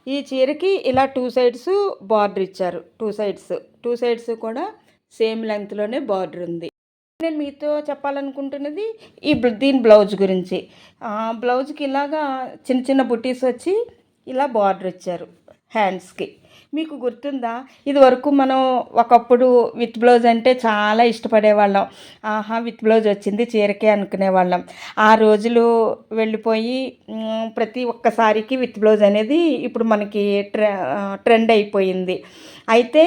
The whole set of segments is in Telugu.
ఈ చీరకి ఇలా 2 సైడ్స్ బార్డర్ ఇచ్చారు. 2 సైడ్స్ కూడా సేమ్ లెంగ్త్‌లోనే బార్డర్ ఉంది. నేను మీతో చెప్పాలనుకుంటున్నది దీని బ్లౌజ్ గురించి. బ్లౌజ్‌కి ఇలాగా చిన్న చిన్న బుటీస్ వచ్చి ఇలా బార్డర్ ఇచ్చారు హ్యాండ్స్‌కి. మీకు గుర్తుందా? ఇదివరకు మనం ఒకప్పుడు విత్ బ్లౌజ్ అంటే చాలా ఇష్టపడేవాళ్ళం. ఆహా! విత్ బ్లౌజ్ వచ్చింది చీరకే అనుకునేవాళ్ళం. ఆ రోజులు వెళ్ళిపోయి ప్రతి ఒక్క సారీకి విత్ బ్లౌజ్ అనేది ఇప్పుడు మనకి ట్రెండ్ అయిపోయింది. అయితే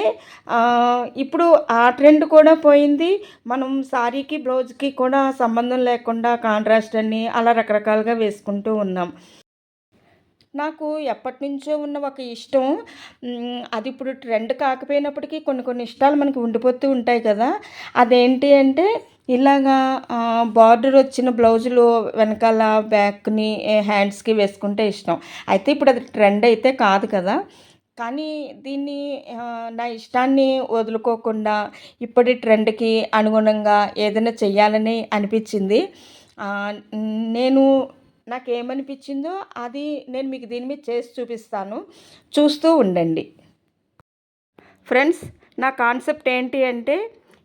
ఇప్పుడు ఆ ట్రెండ్ కూడా పోయింది. మనం సారీకి, బ్లౌజ్‌కి కూడా సంబంధం లేకుండా కాంట్రాస్ట్ అని అలా రకరకాలుగా వేసుకుంటూ ఉన్నాం. నాకు ఎప్పటినుంచో ఉన్న ఒక ఇష్టం. అది ఇప్పుడు ట్రెండ్ కాకపోయినప్పటికీ కొన్ని కొన్ని ఇష్టాలు మనకి ఉండిపోతూ ఉంటాయి కదా! అదేంటి అంటే ఇలాగా బార్డర్ వచ్చిన బ్లౌజులు వెనకాల బ్యాక్‌ని, హ్యాండ్స్‌కి వేసుకుంటే ఇష్టం. అయితే ఇప్పుడు అది ట్రెండ్ అయితే కాదు కదా! కానీ దీన్ని నా ఇష్టాన్ని వదులుకోకుండా ఇప్పటి ట్రెండ్‌కి అనుగుణంగా ఏదైనా చెయ్యాలని అనిపించింది. ఆహ్, నేను నాకేమనిపించిందో అది నేను మీకు దీని మీద చేసి చూపిస్తాను. చూస్తూ ఉండండి. ఫ్రెండ్స్, నా కాన్సెప్ట్ ఏంటి అంటే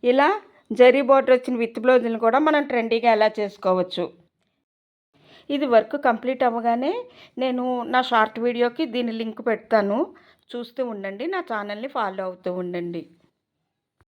ఇలా జరీ బార్డర్ వచ్చిన విత్ బ్లౌజులను కూడా మనం ట్రెండీగా ఎలా చేసుకోవచ్చు. ఇది వర్క్ కంప్లీట్ అవ్వగానే నేను నా షార్ట్ వీడియోకి దీని లింక్ పెడతాను. చూస్తూ ఉండండి. నా ఛానల్‌ని ఫాలో అవుతూ ఉండండి.